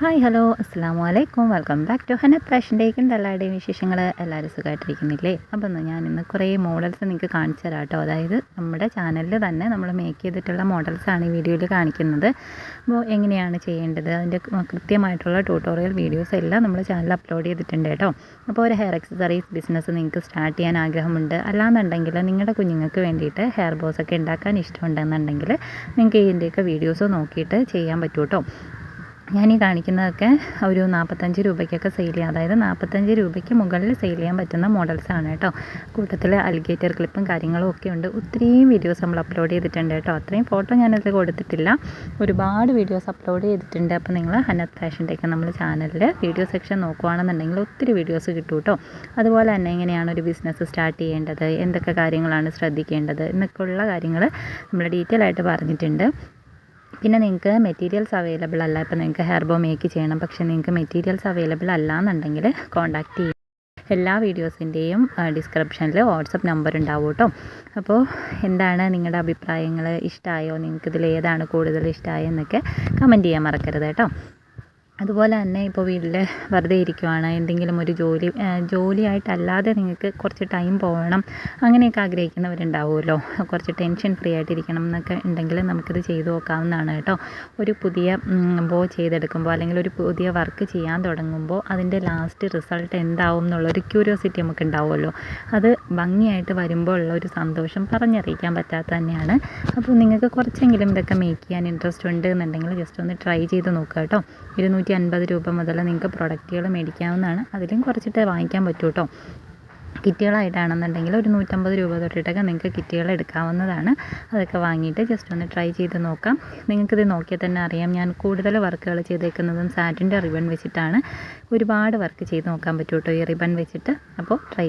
Hi hello അസ്സാം വലൈക്കും welcome back to ഹനത് ഫാഷൻ്റെയും എല്ലാവരുടെയും വിശേഷങ്ങൾ. എല്ലാവരും സുഖമായിട്ടിരിക്കുന്നില്ലേ? അപ്പോൾ ഞാൻ ഇന്ന് കുറേ മോഡൽസ് നിങ്ങൾക്ക് കാണിച്ചു തരാം കേട്ടോ. അതായത് നമ്മുടെ ചാനലിൽ തന്നെ നമ്മൾ മേക്ക് ചെയ്തിട്ടുള്ള മോഡൽസാണ് ഈ വീഡിയോയിൽ കാണിക്കുന്നത്. അപ്പോൾ എങ്ങനെയാണ് ചെയ്യേണ്ടത് അതിൻ്റെ കൃത്യമായിട്ടുള്ള ട്യൂട്ടോറിയൽ വീഡിയോസ് എല്ലാം നമ്മൾ ചാനലിൽ അപ്ലോഡ് ചെയ്തിട്ടുണ്ട് കേട്ടോ. അപ്പോൾ ഒരു ഹെയർ അക്സസറീസ് ബിസിനസ് നിങ്ങൾക്ക് സ്റ്റാർട്ട് ചെയ്യാൻ ആഗ്രഹമുണ്ട്, അല്ലാന്നുണ്ടെങ്കിൽ നിങ്ങളുടെ കുഞ്ഞുങ്ങൾക്ക് വേണ്ടിയിട്ട് ഹെയർ ബോസൊക്കെ ഉണ്ടാക്കാൻ ഇഷ്ടമുണ്ടെന്നുണ്ടെങ്കിൽ നിങ്ങൾക്ക് ഇതിൻ്റെയൊക്കെ വീഡിയോസ് നോക്കിയിട്ട് ചെയ്യാൻ പറ്റും കേട്ടോ. ഞാൻ ഈ കാണിക്കുന്നതൊക്കെ ഒരു 45 രൂപയ്ക്കൊക്കെ സെയിൽ ചെയ്യാം, അതായത് 45 രൂപയ്ക്ക് മുകളിൽ സെയിൽ ചെയ്യാൻ പറ്റുന്ന മോഡൽസാണ് കേട്ടോ. കൂട്ടത്തിൽ അലിഗേറ്റർ ക്ലിപ്പും കാര്യങ്ങളും ഒക്കെ ഉണ്ട്. ഒത്തിരിയും വീഡിയോസ് നമ്മൾ അപ്ലോഡ് ചെയ്തിട്ടുണ്ട് കേട്ടോ. അത്രയും ഫോട്ടോ ഞാനതിൽ കൊടുത്തിട്ടില്ല, ഒരുപാട് വീഡിയോസ് അപ്ലോഡ് ചെയ്തിട്ടുണ്ട്. അപ്പോൾ നിങ്ങൾ ഹനത് ഫാഷൻ്റെയൊക്കെ നമ്മൾ ചാനലിൽ വീഡിയോ സെക്ഷൻ നോക്കുകയാണെന്നുണ്ടെങ്കിൽ ഒത്തിരി വീഡിയോസ് കിട്ടും കേട്ടോ. അതുപോലെ തന്നെ എങ്ങനെയാണ് ഒരു ബിസിനസ് സ്റ്റാർട്ട് ചെയ്യേണ്ടത്, എന്തൊക്കെ കാര്യങ്ങളാണ് ശ്രദ്ധിക്കേണ്ടത് എന്നൊക്കെയുള്ള കാര്യങ്ങൾ നമ്മൾ ഡീറ്റെയിൽ ആയിട്ട് പറഞ്ഞിട്ടുണ്ട്. പിന്നെ നിങ്ങൾക്ക് മെറ്റീരിയൽസ് അവൈലബിൾ അല്ല, ഇപ്പോൾ നിങ്ങൾക്ക് ഹെയർ ബോ മേക്ക് ചെയ്യണം, പക്ഷേ നിങ്ങൾക്ക് മെറ്റീരിയൽസ് അവൈലബിൾ അല്ല എന്നുണ്ടെങ്കിൽ കോൺടാക്റ്റ് ചെയ്യും. എല്ലാ വീഡിയോസിൻ്റെയും ഡിസ്ക്രിപ്ഷനിൽ വാട്സപ്പ് നമ്പർ ഉണ്ടാവും കേട്ടോ. അപ്പോൾ എന്താണ് നിങ്ങളുടെ അഭിപ്രായങ്ങൾ, ഇഷ്ടമായോ, നിങ്ങൾക്കിതിൽ ഏതാണ് കൂടുതൽ ഇഷ്ടമായെന്നൊക്കെ കമൻറ്റ് ചെയ്യാൻ മറക്കരുത് കേട്ടോ. അതുപോലെ തന്നെ ഇപ്പോൾ വീട്ടിൽ വെറുതെ ഇരിക്കുവാണ്, എന്തെങ്കിലും ഒരു ജോലിയായിട്ടല്ലാതെ നിങ്ങൾക്ക് കുറച്ച് ടൈം പോകണം അങ്ങനെയൊക്കെ ആഗ്രഹിക്കുന്നവരുണ്ടാവുമല്ലോ, കുറച്ച് ടെൻഷൻ ഫ്രീ ആയിട്ടിരിക്കണം എന്നൊക്കെ ഉണ്ടെങ്കിൽ നമുക്കിത് ചെയ്തു നോക്കാവുന്നതാണ് കേട്ടോ. ഒരു പുതിയ ബോ ചെയ്തെടുക്കുമ്പോൾ അല്ലെങ്കിൽ ഒരു പുതിയ വർക്ക് ചെയ്യാൻ തുടങ്ങുമ്പോൾ അതിൻ്റെ ലാസ്റ്റ് റിസൾട്ട് എന്താവും എന്നുള്ളൊരു ക്യൂരിയോസിറ്റി നമുക്ക് ഉണ്ടാവുമല്ലോ. അത് ഭംഗിയായിട്ട് വരുമ്പോൾ ഉള്ള ഒരു സന്തോഷം പറഞ്ഞറിയിക്കാൻ പറ്റാത്ത തന്നെയാണ്. അപ്പോൾ നിങ്ങൾക്ക് കുറച്ചെങ്കിലും ഇതൊക്കെ മേക്ക് ചെയ്യാൻ ഇൻട്രസ്റ്റ് ഉണ്ട് എന്നുണ്ടെങ്കിൽ ജസ്റ്റ് ഒന്ന് ട്രൈ ചെയ്ത് നോക്കുക കേട്ടോ. 250 രൂപ മുതൽ നിങ്ങൾക്ക് പ്രൊഡക്റ്റുകൾ മേടിക്കാവുന്നതാണ്, അതിലും കുറച്ചിട്ട് വാങ്ങിക്കാൻ പറ്റും കേട്ടോ. കിറ്റുകളായിട്ടാണെന്നുണ്ടെങ്കിൽ ഒരു 150 രൂപ തൊട്ടിട്ടൊക്കെ നിങ്ങൾക്ക് കിറ്റുകൾ എടുക്കാവുന്നതാണ്. അതൊക്കെ വാങ്ങിയിട്ട് ജസ്റ്റ് ഒന്ന് ട്രൈ ചെയ്ത് നോക്കാം. നിങ്ങൾക്കിത് നോക്കിയാൽ തന്നെ അറിയാം, ഞാൻ കൂടുതൽ വർക്കുകൾ ചെയ്തേക്കുന്നതും സാറ്റിൻ്റെ റിബൺ വെച്ചിട്ടാണ്. ഒരുപാട് വർക്ക് ചെയ്ത് നോക്കാൻ പറ്റും കേട്ടോ ഈ റിബൺ വെച്ചിട്ട്. അപ്പോൾ ട്രൈ